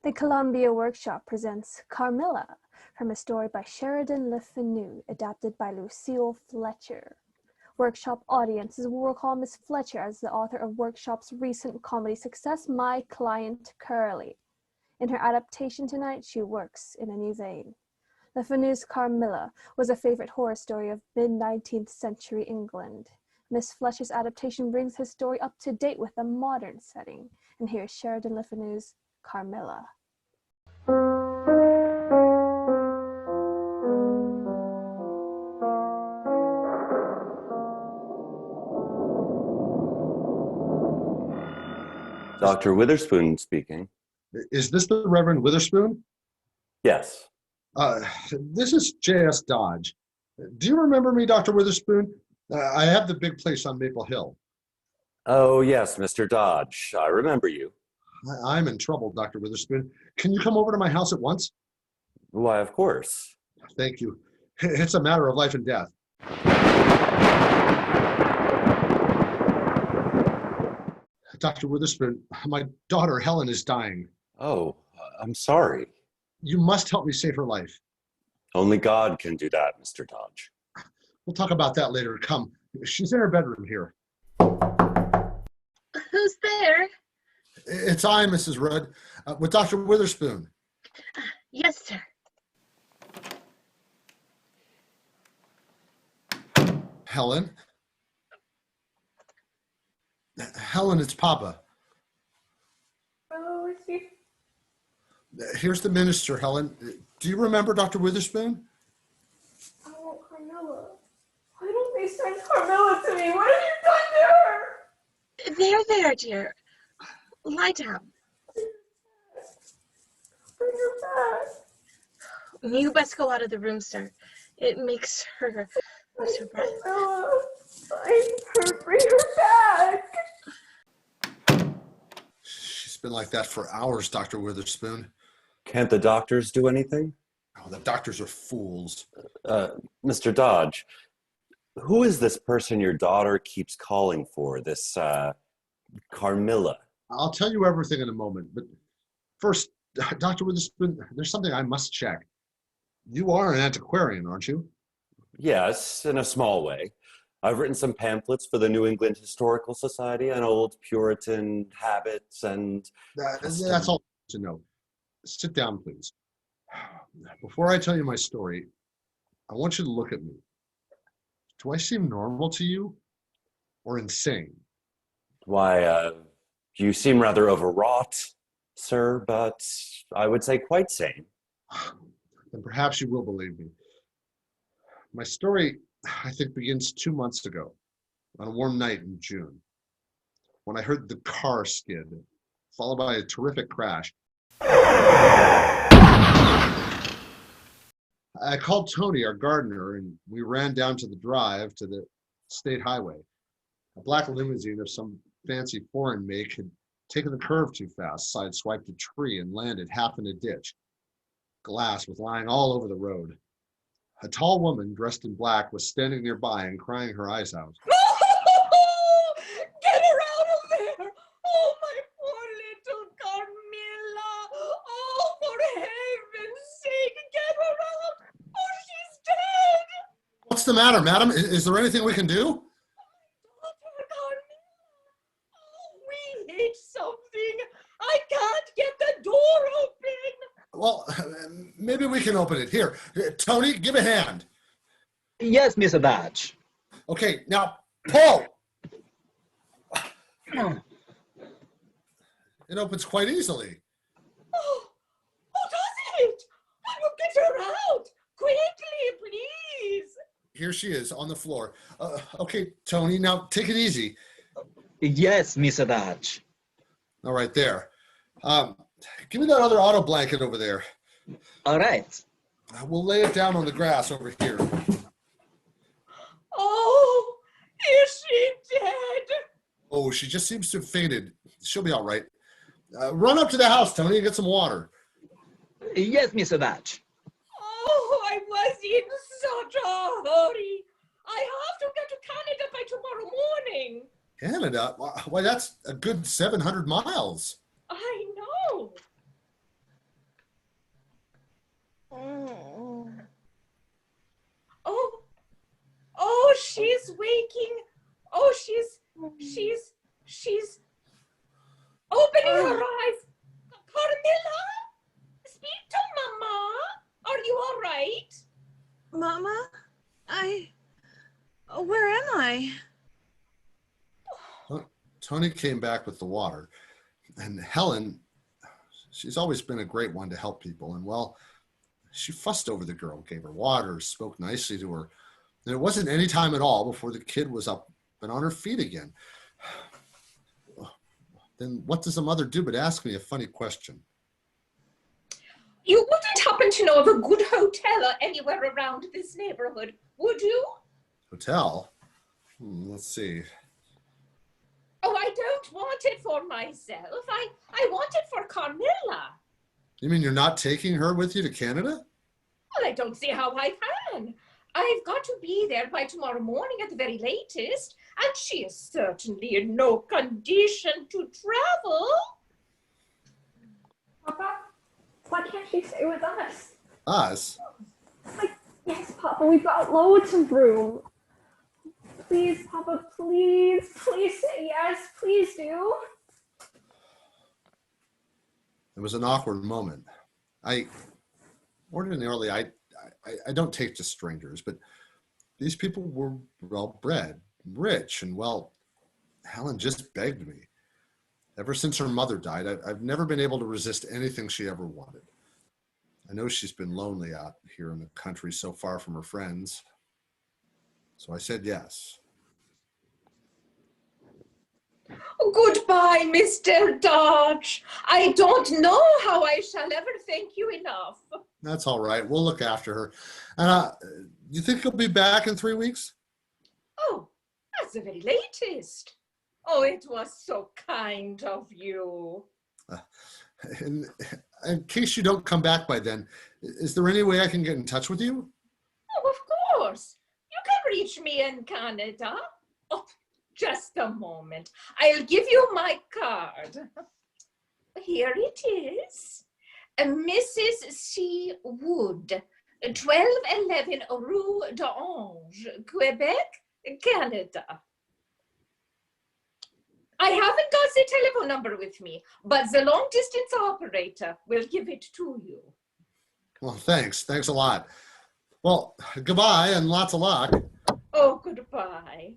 The Columbia Workshop presents Carmilla from a story by Sheridan Le Fanu, adapted by Lucille Fletcher. Workshop audiences will recall Miss Fletcher as the author of Workshop's recent comedy success, My Client Curly. In her adaptation tonight, she works in a new vein. Le Fanu's Carmilla was a favorite horror story of mid-19th century England. Miss Fletcher's adaptation brings his story up to date with a modern setting. And here's Sheridan Le Fanu's Carmilla. Dr. Witherspoon speaking. Is this the Reverend Witherspoon? Yes. This is J.S. Dodge. Do you remember me, Dr. Witherspoon? I have the big place on Maple Hill. Oh, yes, Mr. Dodge. I remember you. I'm in trouble, Dr. Witherspoon. Can you come over to my house at once? Why, of course. Thank you. It's a matter of life and death. Dr. Witherspoon, my daughter Helen is dying. Oh, I'm sorry. You must help me save her life. Only God can do that, Mr. Dodge. We'll talk about that later. Come. She's in her bedroom here. Who's there? It's I, Mrs. Rudd, with Dr. Witherspoon. Yes, sir. Helen? Helen, it's Papa. Oh, is she? Here's the minister, Helen. Do you remember Dr. Witherspoon? Oh, Carmilla. Why don't they send Carmilla to me? What have you done to her? There, dear. Lie down. Bring her back. You best go out of the room, sir. It makes her lose her breath. Carmilla, find her. Bring her back. She's been like that for hours, Dr. Witherspoon. Can't the doctors do anything? Oh, the doctors are fools. Mr. Dodge, who is this person your daughter keeps calling for, this Carmilla? I'll tell you everything in a moment, but first, Dr. Witherspoon, there's something I must check. You are an antiquarian, aren't you? Yes, in a small way. I've written some pamphlets for the New England Historical Society on old Puritan habits and... That's all to know. Sit down, please. Before I tell you my story, I want you to look at me. Do I seem normal to you or insane? Why, you seem rather overwrought, sir, but I would say quite sane. Then perhaps you will believe me. My story, I think, begins 2 months ago, on a warm night in June, when I heard the car skid, followed by a terrific crash. I called Tony, our gardener, and we ran down to the drive to the state highway. A black limousine of some fancy foreign make had taken the curve too fast, sideswiped a tree, and landed half in a ditch. Glass was lying all over the road. A tall woman dressed in black was standing nearby and crying her eyes out. Get her out of there! Oh, my poor little Carmilla! Oh, for heaven's sake, get her out! Oh, she's dead! What's the matter, madam? Is there anything we can do? Daughter Carmilla! Oh, we hate something! I can't get the door open! Well, maybe we can open it. Here, Tony, give a hand. Yes, Mr. Dodge. Okay, now pull. It opens quite easily. Oh, does it? I will get her out! Quickly, please! Here she is on the floor. Okay, Tony, now take it easy. Yes, Mr. Dodge. All right, there. Give me that other auto blanket over there. All right. We'll lay it down on the grass over here. Oh, is she dead? Oh, she just seems to have fainted. She'll be all right. Run up to the house, Tony, and get some water. Yes, Mr. Dodge. Oh, I was in such a hurry. I have to get to Canada by tomorrow morning. Canada? Why, that's a good 700 miles. I know. Tony came back with the water, and Helen, she's always been a great one to help people. And well, she fussed over the girl, gave her water, spoke nicely to her. And it wasn't any time at all before the kid was up and on her feet again. Then what does a mother do but ask me a funny question? You wouldn't happen to know of a good hotel anywhere around this neighborhood, would you? Hotel? Let's see. Oh, I don't want it for myself. I want it for Carmilla. You mean you're not taking her with you to Canada? Well, I don't see how I can. I've got to be there by tomorrow morning at the very latest, and she is certainly in no condition to travel. Papa, why can't she stay with us? Us? Like, yes, Papa, we've got loads of room. Please, Papa, please say yes. Please do. It was an awkward moment. Ordinarily, I don't take to strangers, but these people were well bred, rich, and well, Helen just begged me. Ever since her mother died, I've never been able to resist anything she ever wanted. I know she's been lonely out here in the country so far from her friends. So I said yes. Goodbye, Mr. Dodge. I don't know how I shall ever thank you enough. That's all right. We'll look after her. And you think he'll be back in 3 weeks? Oh, that's the very latest. Oh, it was so kind of you. In case you don't come back by then, is there any way I can get in touch with you? Oh, of course. You can reach me in Canada. Oh, just a moment. I'll give you my card. Here it is. Mrs. C. Wood, 1211 Rue d'Ange, Quebec, Canada. I haven't got the telephone number with me, but the long distance operator will give it to you. Well, thanks. Thanks a lot. Well, goodbye and lots of luck. Oh, goodbye.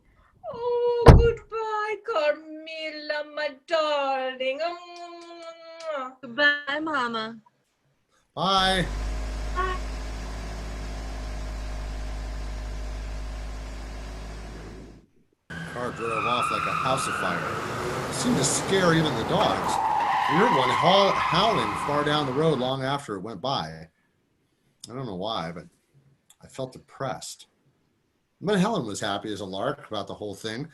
Oh, goodbye, Carmilla, my darling. Goodbye, Mama. Bye. The car drove off like a house of fire. It seemed to scare even the dogs. We heard one howling far down the road long after it went by. I don't know why, but I felt depressed. But Helen was happy as a lark about the whole thing.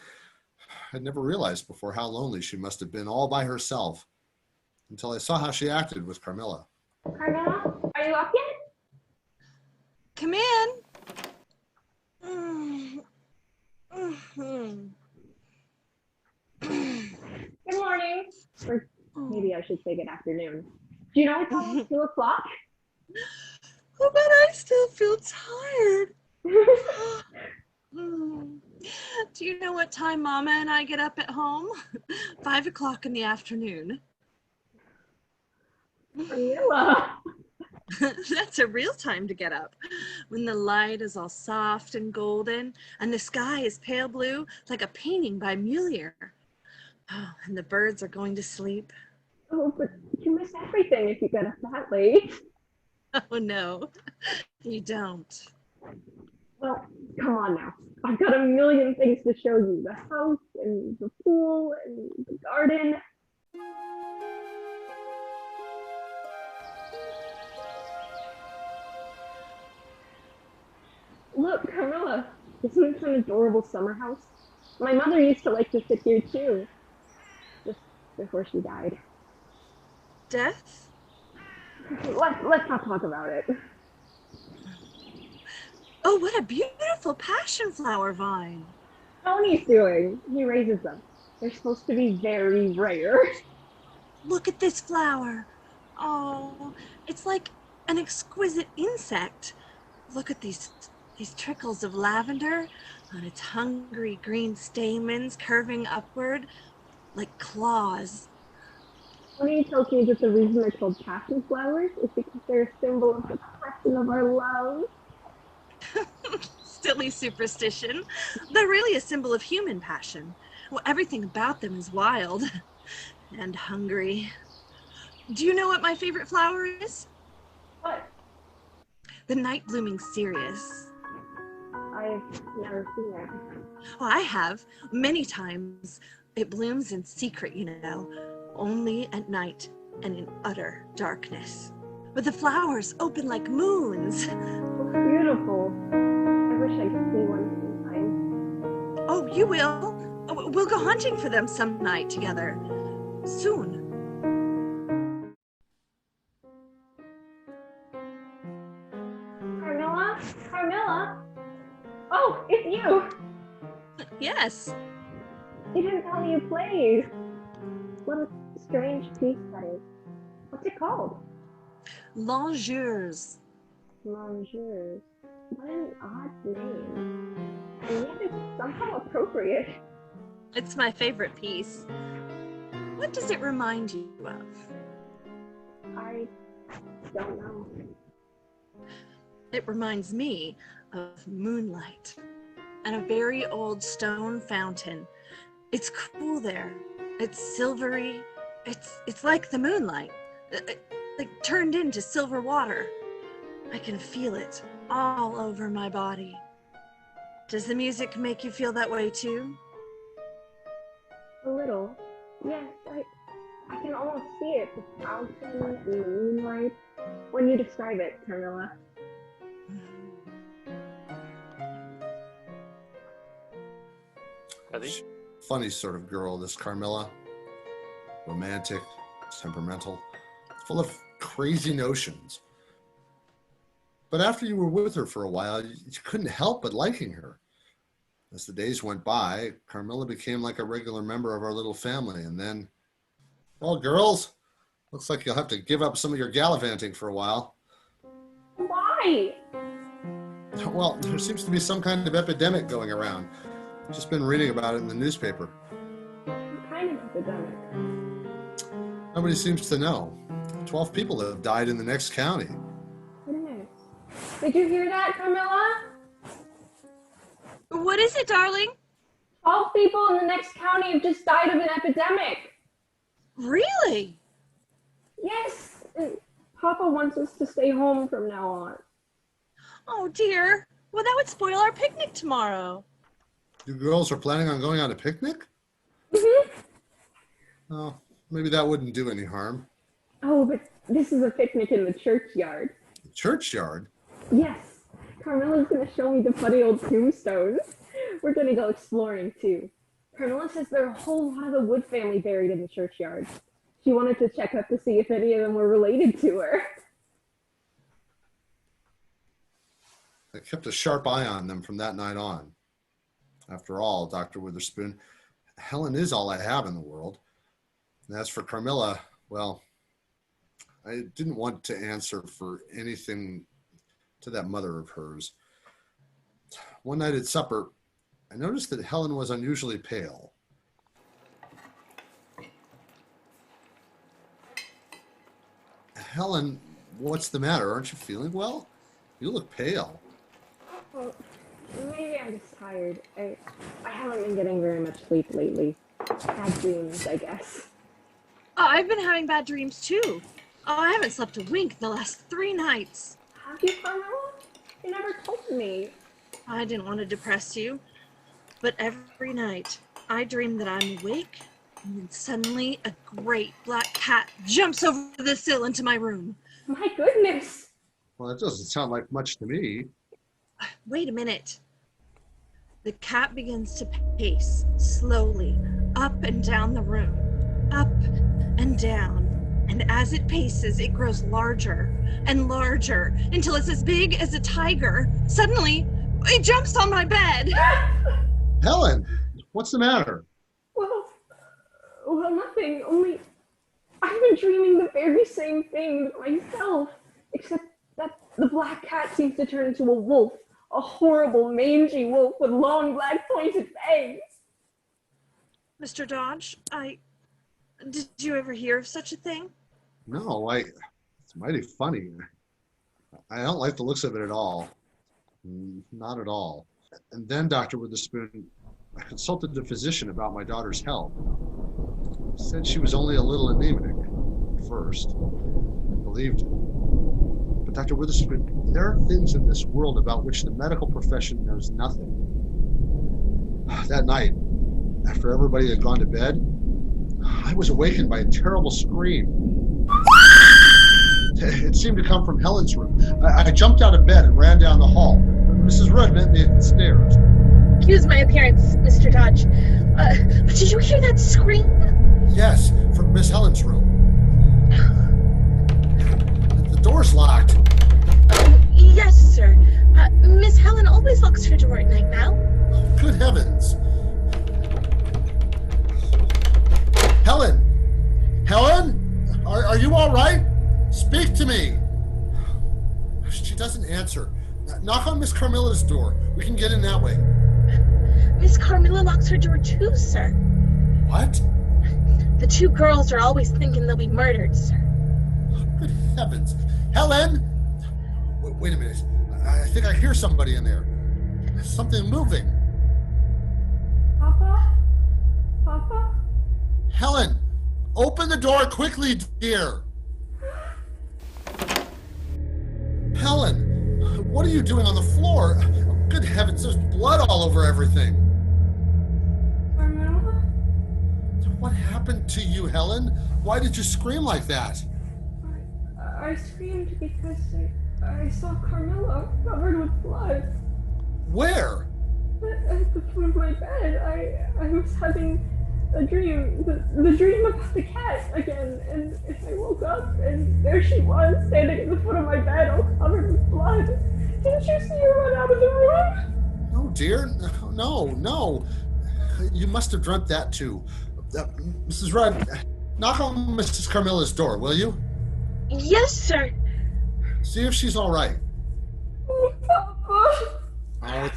I'd never realized before how lonely she must have been all by herself until I saw how she acted with Carmilla. Carmilla, are you up yet? Come in. Good morning. Or maybe I should say good afternoon. Do you know it's almost 2 o'clock? Oh, but I still feel tired. Do you know what time Mama and I get up at home? 5 o'clock in the afternoon. Carmilla. That's a real time to get up, when the light is all soft and golden and the sky is pale blue like a painting by Mulier. Oh, and the birds are going to sleep. Oh, but you miss everything if you get up that late. Oh no, you don't. Well, come on now. I've got a million things to show you. The house and the pool and the garden. Look, Carmilla, isn't this an adorable summer house? My mother used to like to sit here too, just before she died. Death? Let's not talk about it. Oh, what a beautiful passion flower vine. Tony's doing. He raises them. They're supposed to be very rare. Look at this flower. Oh, it's like an exquisite insect. Look at these trickles of lavender on its hungry green stamens curving upward like claws. Tony tells me that the reason they're called passion flowers is because they're a symbol of the passion of our love. Silly superstition. They're really a symbol of human passion. Well, everything about them is wild and hungry. Do you know what my favorite flower is? What? The night blooming cereus. I've never seen it. Oh, I have many times. It blooms in secret, you know, only at night and in utter darkness. But the flowers open like moons. Beautiful. I wish I could see one sometime. Oh, you will. Oh, we'll go hunting for them some night together. Soon. Carmilla? Carmilla? Oh, it's you! Yes. You didn't tell me you played. What a strange piece that is. What's it called? Longeurs. Mangeurs. What an odd name. And yet it's somehow appropriate. It's my favorite piece. What does it remind you of? I don't know. It reminds me of moonlight and a very old stone fountain. It's cool there. It's silvery. It's like the moonlight, like turned into silver water. I can feel it all over my body. Does the music make you feel that way too? A little. Yes, I can almost see it. The fountain and the moonlight. When you describe it, Carmilla. Funny sort of girl, this Carmilla. Romantic, temperamental, full of crazy notions. But after you were with her for a while, you couldn't help but liking her. As the days went by, Carmilla became like a regular member of our little family. And then, well, girls, looks like you'll have to give up some of your gallivanting for a while. Why? Well, there seems to be some kind of epidemic going around. Just been reading about it in the newspaper. What kind of epidemic? Nobody seems to know. 12 people have died in the next county. Goodness. Did you hear that, Carmilla? What is it, darling? 12 people in the next county have just died of an epidemic. Really? Yes. And Papa wants us to stay home from now on. Oh dear. Well, that would spoil our picnic tomorrow. You girls are planning on going on a picnic? Mm-hmm. Oh, maybe that wouldn't do any harm. Oh, but this is a picnic in the churchyard. The churchyard? Yes. Carmilla's going to show me the funny old tombstones. We're going to go exploring, too. Carmilla says there are a whole lot of the Wood family buried in the churchyard. She wanted to check up to see if any of them were related to her. I kept a sharp eye on them from that night on. After all, Dr. Witherspoon, Helen is all I have in the world. And as for Carmilla, well, I didn't want to answer for anything to that mother of hers. One night at supper, I noticed that Helen was unusually pale. Helen, what's the matter? Aren't you feeling well? You look pale. Well, maybe I'm just tired. I haven't been getting very much sleep lately. Bad dreams, I guess. Oh, I've been having bad dreams too. Oh, I haven't slept a wink the last 3 nights. Have you, Carmilla? You never told me. I didn't want to depress you, but every night I dream that I'm awake, and then suddenly a great black cat jumps over the sill into my room. My goodness. Well, that doesn't sound like much to me. Wait a minute. The cat begins to pace slowly up and down the room, up and down. And as it paces, it grows larger and larger until it's as big as a tiger. Suddenly, it jumps on my bed. Helen, what's the matter? Well, nothing. Only I've been dreaming the very same thing myself, except that the black cat seems to turn into a wolf, a horrible, mangy wolf with long, black, pointed fangs. Mr. Dodge, did you ever hear of such a thing? No, it's mighty funny. I don't like the looks of it at all. Not at all. And then, Dr. Witherspoon, I consulted the physician about my daughter's health. He said she was only a little anemic at first. I believed him. But Dr. Witherspoon, there are things in this world about which the medical profession knows nothing. That night, after everybody had gone to bed, I was awakened by a terrible scream. It seemed to come from Helen's room. I jumped out of bed and ran down the hall. Mrs. Rudd met me at the stairs. Excuse my appearance, Mr. Dodge. But did you hear that scream? Yes, from Miss Helen's room. The door's locked. Yes, sir. Miss Helen always locks her door at night now. Good heavens. Helen? Helen? Are you all right? Speak to me. She doesn't answer. Knock on Miss Carmilla's door. We can get in that way. Miss Carmilla locks her door too, sir. What? The two girls are always thinking they'll be murdered, sir. Good heavens. Helen? Wait a minute. I think I hear somebody in there. Something moving. Papa? Papa? Helen, open the door quickly, dear. Helen, what are you doing on the floor? Good heavens, there's blood all over everything. Carmilla? What happened to you, Helen? Why did you scream like that? I screamed because I saw Carmilla covered with blood. Where? At the foot of my bed. I was having a dream, the dream about the cat again, and I woke up and there she was standing at the foot of my bed all covered with blood. Didn't you see her run out of the room? No, dear, no. You must have dreamt that too. Mrs. Rudd, knock on Mrs. Carmilla's door, will you? Yes, sir. See if she's all right. Papa. Oh,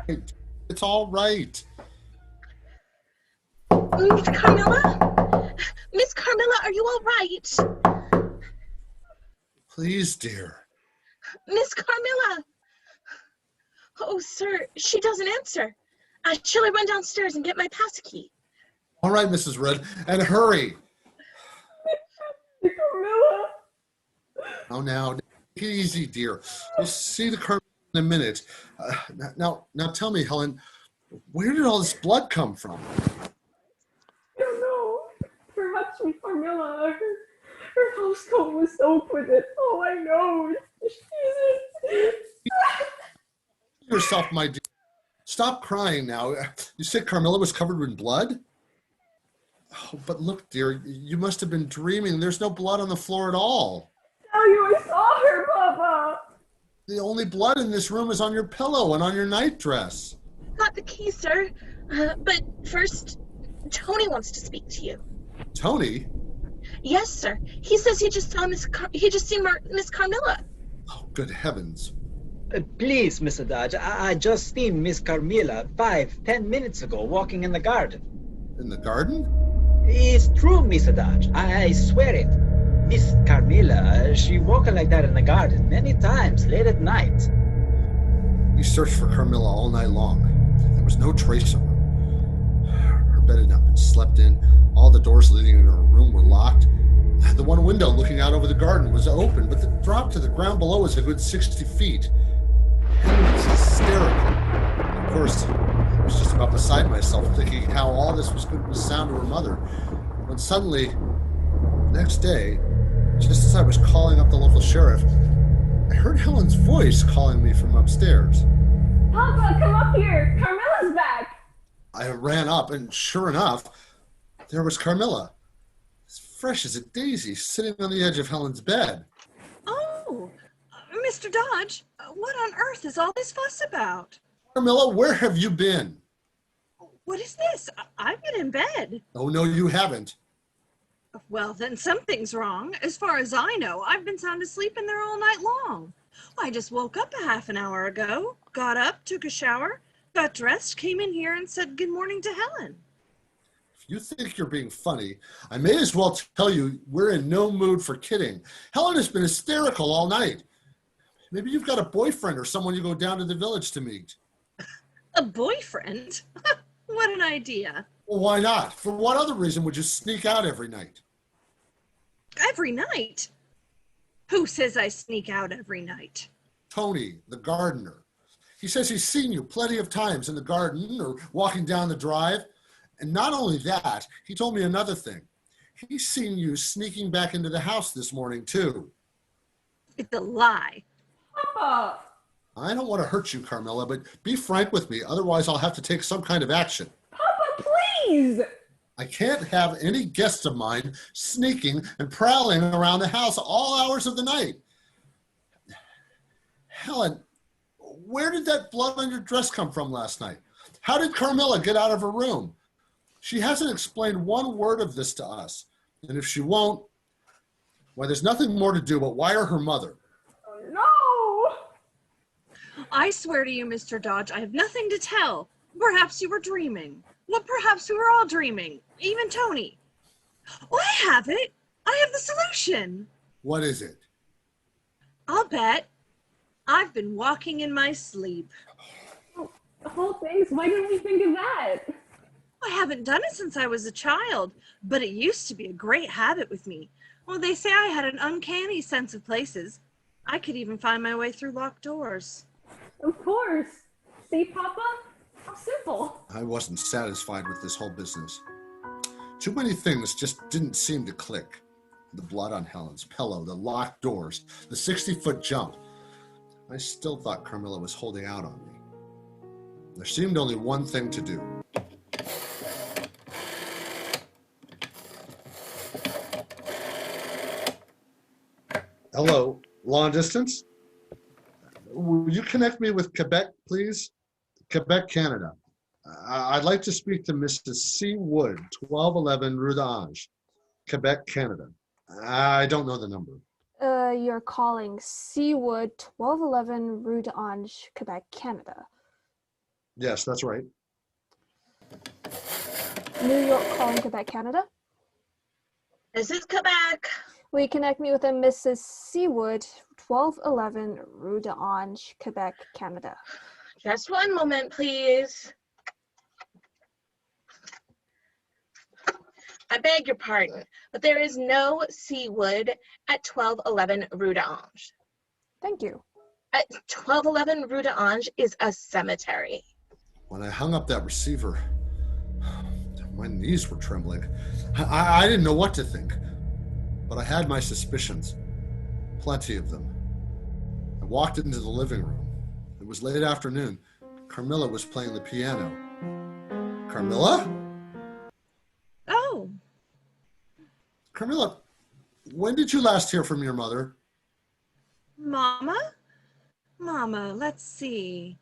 it's all right. Miss Carmilla? Miss Carmilla, are you all right? Please, dear. Miss Carmilla! Oh, sir, she doesn't answer. Shall I run downstairs and get my passkey? All right, Mrs. Rudd, and hurry. Carmilla. Oh, now, take it easy, dear. We'll see the Carmilla in a minute. Now, tell me, Helen, where did all this blood come from? I don't know. Perhaps from Carmilla. Her house coat was soaked with it. Oh, I know. Jesus. Yourself, my dear. Stop crying now. You said Carmilla was covered in blood? Oh, but look, dear, you must have been dreaming. There's no blood on the floor at all. Tell you I saw her, Papa. The only blood in this room is on your pillow and on your nightdress. Got the key, sir. But first, Tony wants to speak to you. Tony? Yes, sir. He says he just saw Miss Carmilla. Oh, good heavens. Please, Mr. Dodge, I just seen Miss Carmilla 5-10 minutes ago walking in the garden. In the garden? It's true, Mr. Dodge. I swear it. Miss Carmilla, she walked like that in the garden many times late at night. We searched for Carmilla all night long. There was no trace of her. Her bed had not been slept in. All the doors leading into her room were locked. The one window looking out over the garden was open, but the drop to the ground below was a good 60 feet. Henry was hysterical. Of course, I was just about beside myself, thinking how all this was going to sound to her mother, when suddenly, the next day, just as I was calling up the local sheriff, I heard Helen's voice calling me from upstairs. Papa, come up here. Carmilla's back. I ran up, and sure enough, there was Carmilla, as fresh as a daisy, sitting on the edge of Helen's bed. Oh, Mr. Dodge, what on earth is all this fuss about? Carmilla, where have you been? What is this? I've been in bed. Oh, no, you haven't. Well, then something's wrong. As far as I know, I've been sound asleep in there all night long. I just woke up a half an hour ago, got up, took a shower, got dressed, came in here and said good morning to Helen. If you think you're being funny, I may as well tell you we're in no mood for kidding. Helen has been hysterical all night. Maybe you've got a boyfriend or someone you go down to the village to meet. A boyfriend? What an idea. Well, why not? For what other reason would you sneak out every night? Every night? Who says I sneak out every night? Tony, the gardener. He says he's seen you plenty of times in the garden or walking down the drive. And not only that, he told me another thing. He's seen you sneaking back into the house this morning, too. It's a lie. Papa! I don't want to hurt you, Carmilla, but be frank with me. Otherwise, I'll have to take some kind of action. Papa, please! I can't have any guests of mine sneaking and prowling around the house all hours of the night. Helen, where did that blood on your dress come from last night? How did Carmilla get out of her room? She hasn't explained one word of this to us. And if she won't, why, there's nothing more to do but wire her mother. No! I swear to you, Mr. Dodge, I have nothing to tell. Perhaps you were dreaming. Well, perhaps we were all dreaming. Even Tony. Oh, I have it. I have the solution. What is it? I'll bet. I've been walking in my sleep. Oh, thanks. Why didn't we think of that? I haven't done it since I was a child, but it used to be a great habit with me. Well, they say I had an uncanny sense of places. I could even find my way through locked doors. Of course. See, Papa? How simple. I wasn't satisfied with this whole business. Too many things just didn't seem to click. The blood on Helen's pillow, the locked doors, the 60-foot jump. I still thought Carmilla was holding out on me. There seemed only one thing to do. Hello, long distance? Will you connect me with Quebec, please? Quebec, Canada. I'd like to speak to Mrs. C. Wood, 1211 Rue d'Ange, Quebec, Canada. I don't know the number. You're calling Seawood, 1211 Rue d'Ange, Quebec, Canada. Yes, that's right. New York calling Quebec, Canada. This is Quebec. Will you connect me with a Mrs. Seawood, 1211 Rue d'Ange, Quebec, Canada? Just one moment, please. I beg your pardon, but there is no Seawood at 1211 Rue d'Ange. Thank you. At 1211 Rue d'Ange is a cemetery. When I hung up that receiver, my knees were trembling. I didn't know what to think, but I had my suspicions, plenty of them. I walked into the living room. It was late afternoon. Carmilla was playing the piano. Carmilla? Oh, Carmilla, when did you last hear from your mother? Mama? Mama, let's see.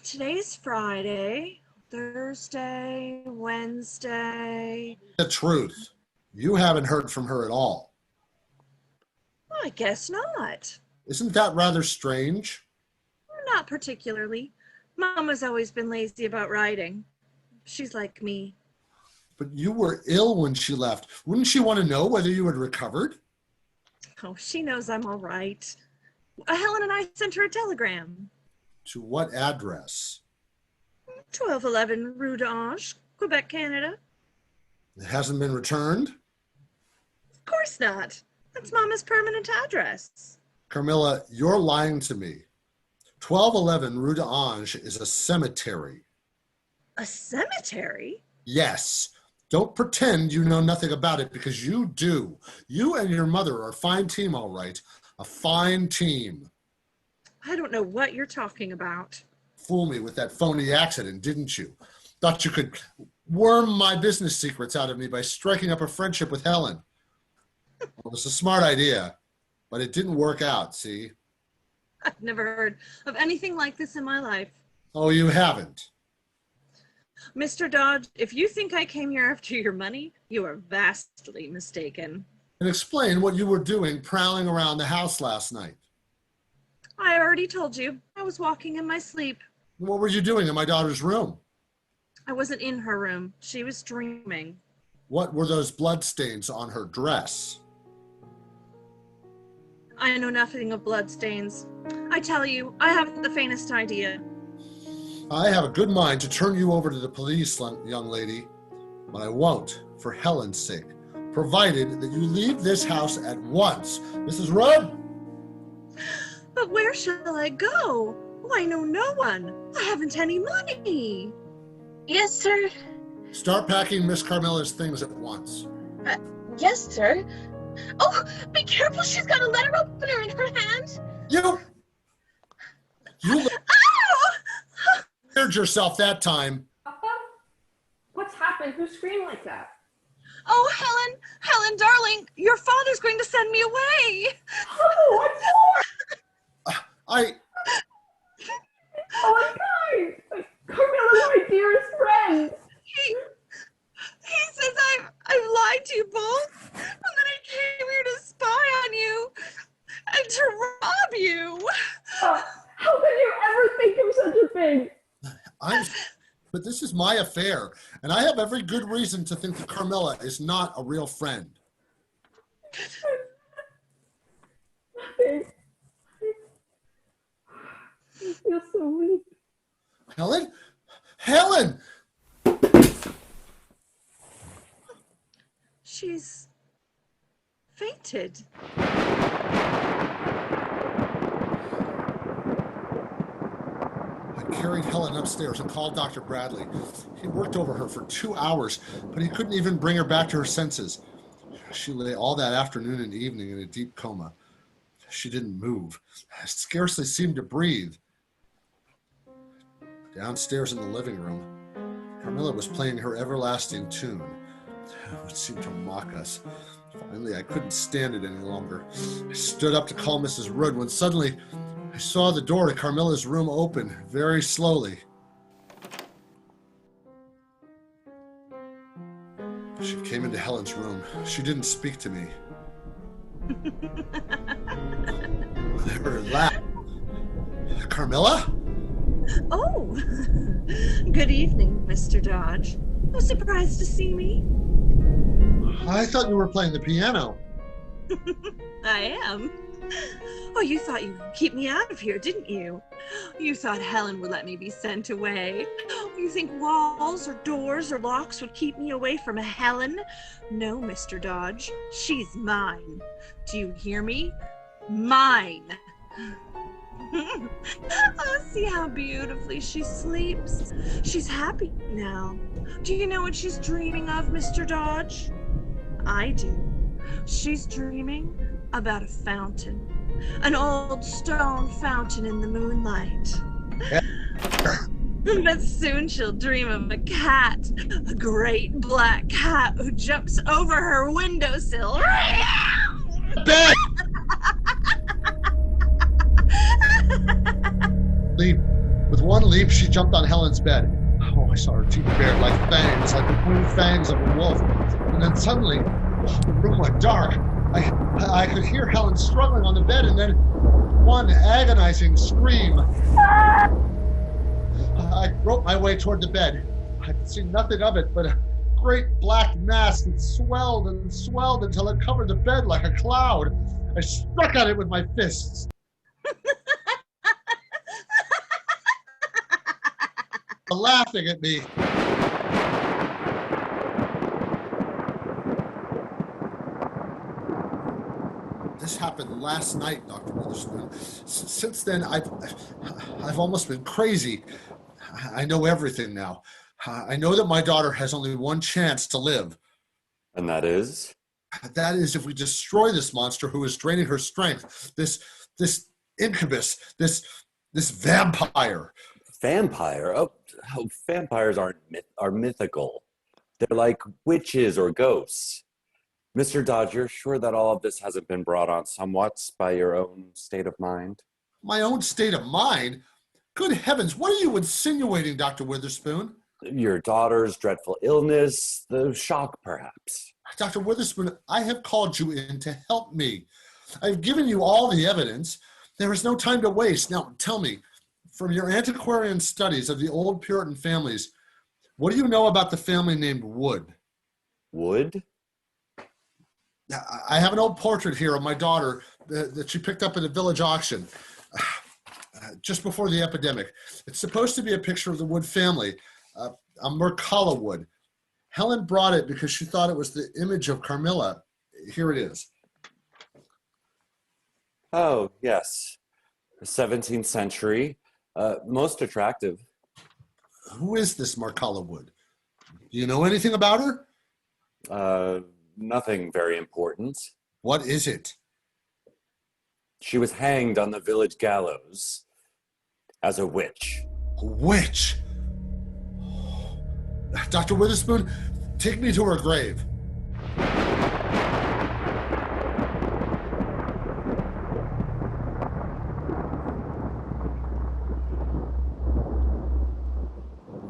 Today's Friday, Thursday, Wednesday. The truth. You haven't heard from her at all. I guess not. Isn't that rather strange? Not particularly. Mama's always been lazy about writing. She's like me. But you were ill when she left. Wouldn't she want to know whether you had recovered? Oh, she knows I'm all right. Helen and I sent her a telegram. To what address? 1211 Rue d'Ange, Quebec, Canada. It hasn't been returned? Of course not. That's Mama's permanent address. Carmilla, you're lying to me. 1211 Rue d'Ange is a cemetery. A cemetery? Yes. Don't pretend you know nothing about it, because you do. You and your mother are a fine team, all right. A fine team. I don't know what you're talking about. Fool me with that phony accident, didn't you? Thought you could worm my business secrets out of me by striking up a friendship with Helen. Well, it was a smart idea, but it didn't work out, see? I've never heard of anything like this in my life. Oh, you haven't? Mr. Dodge, if you think I came here after your money, you are vastly mistaken. And explain what you were doing prowling around the house last night. I already told you. I was walking in my sleep. What were you doing in my daughter's room? I wasn't in her room. She was dreaming. What were those bloodstains on her dress? I know nothing of bloodstains. I tell you, I haven't the faintest idea. I have a good mind to turn you over to the police, young lady, but I won't, for Helen's sake, provided that you leave this house at once. Mrs. Rudd? But where shall I go? Oh, I know no one. I haven't any money. Yes, sir. Start packing Miss Carmilla's things at once. Yes, sir. Oh, be careful. She's got a letter opener in her hand. You Ow! scared yourself that time. Papa? What's happened? Who screamed like that? Oh, Helen, darling, your father's going to send me away. Oh, what for? I... Oh, I'm fine. Carmilla's my dearest friend. He says I've lied to you both, and that I came here to spy on you and to rob you. How could you ever think of such a thing? But this is my affair, and I have every good reason to think that Carmilla is not a real friend. I feel so weak. Helen? Helen! She's fainted. I carried Helen upstairs and called Dr. Bradley. He worked over her for 2 hours, but he couldn't even bring her back to her senses. She lay all that afternoon and evening in a deep coma. She didn't move, scarcely seemed to breathe. Downstairs in the living room, Carmilla was playing her everlasting tune. It seemed to mock us. Finally, I couldn't stand it any longer. I stood up to call Mrs. Rudd when suddenly I saw the door to Carmilla's room open very slowly. She came into Helen's room. She didn't speak to me. Her laugh. Carmilla? Oh, good evening, Mr. Dodge. I was surprised to see me. I thought you were playing the piano. I am. Oh, you thought you could keep me out of here, didn't you? You thought Helen would let me be sent away. You think walls or doors or locks would keep me away from Helen? No, Mr. Dodge. She's mine. Do you hear me? Mine. Oh, see how beautifully she sleeps. She's happy now. Do you know what she's dreaming of, Mr. Dodge? I do. She's dreaming about a fountain. An old stone fountain in the moonlight. But soon she'll dream of a cat, a great black cat who jumps over her windowsill. Bed! Leap. With one leap, she jumped on Helen's bed. Oh, I saw her teeth bared like fangs, like the blue fangs of a wolf. And then suddenly, the room went dark. I could hear Helen struggling on the bed, and then one agonizing scream. I groped my way toward the bed. I could see nothing of it but a great black mass that swelled and swelled until it covered the bed like a cloud. I struck at it with my fists. Laughing at me. This happened last night, Dr. Witherspoon. Since then, I've almost been crazy. I know everything now. I know that my daughter has only one chance to live. And that is? That is if we destroy this monster who is draining her strength. This incubus, this vampire. Vampire? Oh, vampires are mythical. They're like witches or ghosts. Mr. Dodge, you're sure that all of this hasn't been brought on somewhat by your own state of mind? My own state of mind? Good heavens, what are you insinuating, Dr. Witherspoon? Your daughter's dreadful illness, the shock perhaps. Dr. Witherspoon, I have called you in to help me. I've given you all the evidence. There is no time to waste. Now, tell me, from your antiquarian studies of the old Puritan families, what do you know about the family named Wood? Wood? I have an old portrait here of my daughter that she picked up at a village auction. just before the epidemic. It's supposed to be a picture of the Wood family, a Mercala wood. Helen brought it because she thought it was the image of Carmilla. Here it is. Oh, yes. 17th century. Most attractive. Who is this Mercala wood? Do you know anything about her? Nothing very important. What is it? She was hanged on the village gallows as a witch. A witch? Dr. Witherspoon, take me to her grave.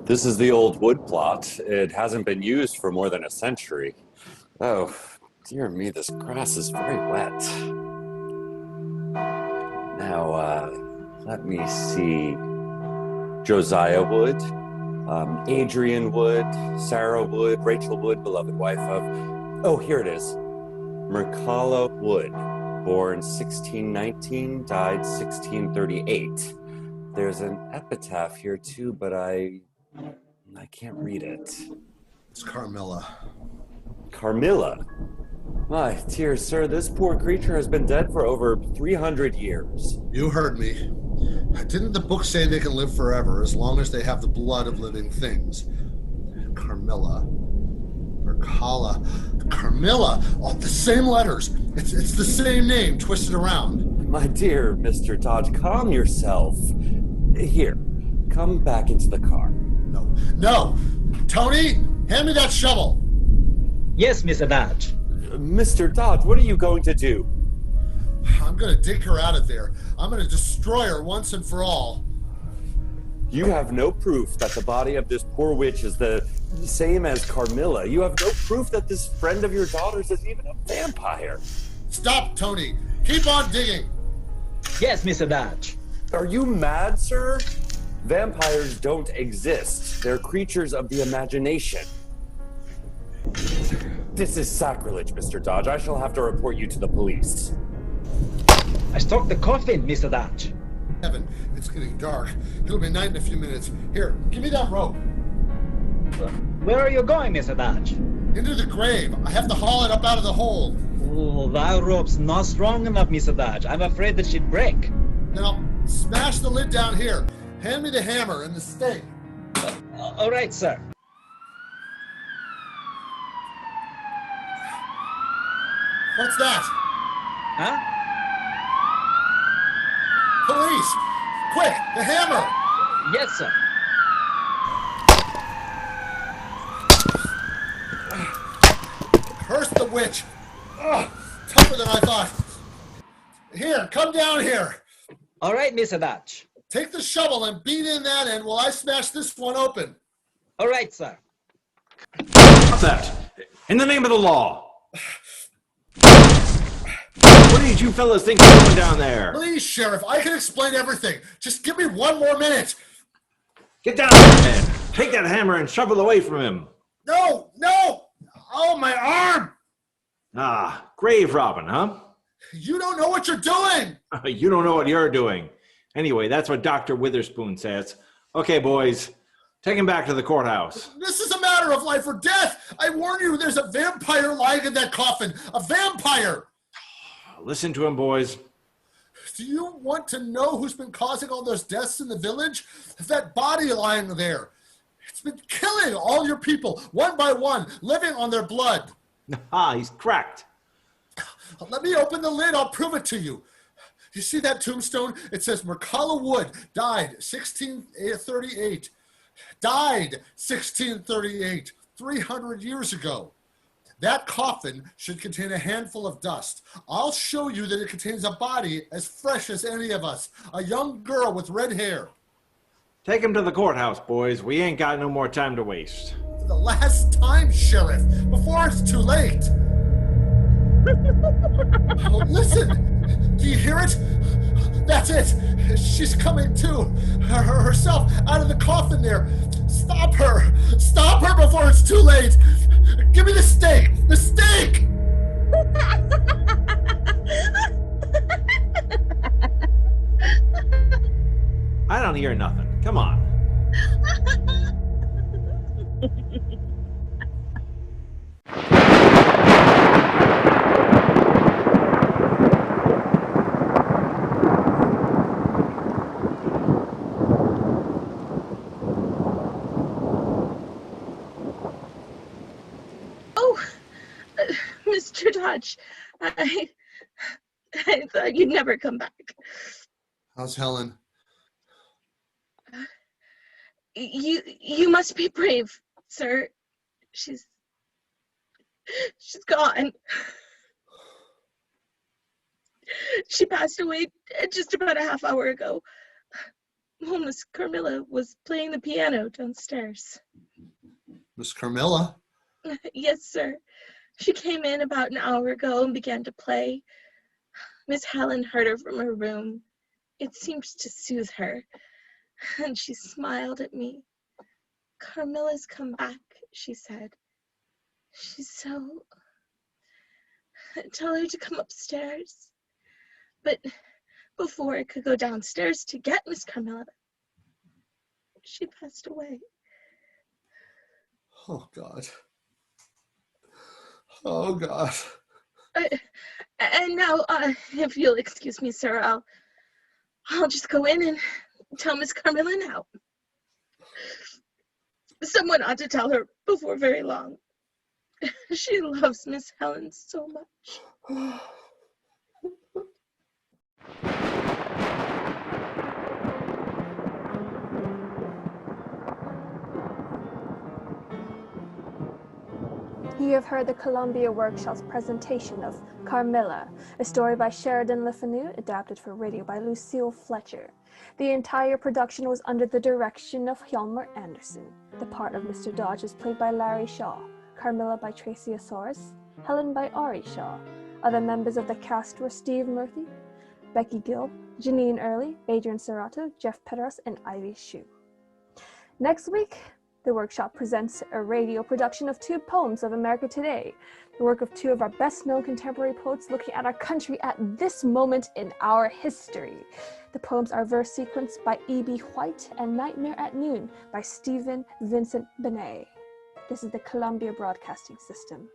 This is the old wood plot. It hasn't been used for more than a century. Oh, dear me, this grass is very wet. Now, let me see. Josiah Wood, Adrian Wood, Sarah Wood, Rachel Wood, beloved wife of... Oh, here it is. Mercala Wood, born 1619, died 1638. There's an epitaph here too, but I can't read it. It's Carmilla. Carmilla? My dear sir, this poor creature has been dead for over 300 years. You heard me. Didn't the book say they can live forever as long as they have the blood of living things? Carmilla. Mercala. Carmilla. All the same letters. It's the same name twisted around. My dear Mr. Dodge, calm yourself. Here, come back into the car. No. Tony, hand me that shovel. Yes, Mr. Dodge. Mr. Dodge, what are you going to do? I'm going to dig her out of there. I'm going to destroy her once and for all. You have no proof that the body of this poor witch is the same as Carmilla. You have no proof that this friend of your daughter's is even a vampire. Stop, Tony. Keep on digging. Yes, Mr. Dodge. Are you mad, sir? Vampires don't exist. They're creatures of the imagination. This is sacrilege, Mr. Dodge. I shall have to report you to the police. I struck the coffin, Mr. Dodge. Evan, it's getting dark. It'll be night in a few minutes. Here, give me that rope. Where are you going, Mr. Dodge? Into the grave. I have to haul it up out of the hole. Oh, that rope's not strong enough, Mr. Dodge. I'm afraid that she'd break. Now, smash the lid down here. Hand me the hammer and the stake. All right, sir. What's that? Huh? Police! Quick, the hammer! Yes, sir. Curse the witch! Ugh, tougher than I thought. Here, come down here. All right, Mr. Dodge. Take the shovel and beat in that end while I smash this one open. All right, sir. Stop that! In the name of the law! What did you fellas think you're doing down there? Please, Sheriff, I can explain everything. Just give me one more minute. Get down there, man! Take that hammer and shovel away from him. No! Oh, my arm! Ah, grave robbing, huh? You don't know what you're doing! You don't know what you're doing. Anyway, that's what Dr. Witherspoon says. Okay, boys, take him back to the courthouse. This is a matter of life or death. I warn you, there's a vampire lying in that coffin. A vampire! Listen to him, boys. Do you want to know who's been causing all those deaths in the village? That body lying there. It's been killing all your people, one by one, living on their blood. Ah, he's cracked. Let me open the lid. I'll prove it to you. You see that tombstone? It says Mercala Wood, died 1638. Died 1638, 300 years ago. That coffin should contain a handful of dust. I'll show you that it contains a body as fresh as any of us. A young girl with red hair. Take him to the courthouse, boys. We ain't got no more time to waste. For the last time, Sheriff, before it's too late. Oh, listen! Do you hear it? That's it! She's coming to! Herself out of the coffin there! Stop her! Stop her before it's too late! Give me the stake! The stake! hear nothing. Come on. Oh, Mr. Dodge, I thought you'd never come back. How's Helen? You must be brave, sir. She's gone. She passed away just about a half hour ago. Well, Miss Carmilla was playing the piano downstairs. Miss Carmilla? Yes, sir. She came in about an hour ago and began to play. Miss Helen heard her from her room. It seemed to soothe her, and she smiled at me. Carmilla's come back, she said. She's so... Tell her to come upstairs. But before I could go downstairs to get Miss Carmilla, she passed away. Oh, God. Oh, God. And now, if you'll excuse me, sir, I'll just go in and tell Miss Carmilla now. Someone ought to tell her before very long. She loves Miss Helen so much. You have heard the Columbia Workshop's presentation of Carmilla, a story by Sheridan Le Fanu, adapted for radio by Lucille Fletcher. The entire production was under the direction of Hjalmar Anderson. The part of Mr. Dodge was played by Larry Shaw, Carmilla by Tracy Asaurus, Helen by Ari Shaw. Other members of the cast were Steve Murphy, Becky Gill, Janine Early, Adrian Serrato, Jeff Petros, and Ivy Shue. Next week, the workshop presents a radio production of two poems of America Today, the work of two of our best-known contemporary poets looking at our country at this moment in our history. The poems are verse sequence by E.B. White and Nightmare at Noon by Stephen Vincent Benet. This is the Columbia Broadcasting System.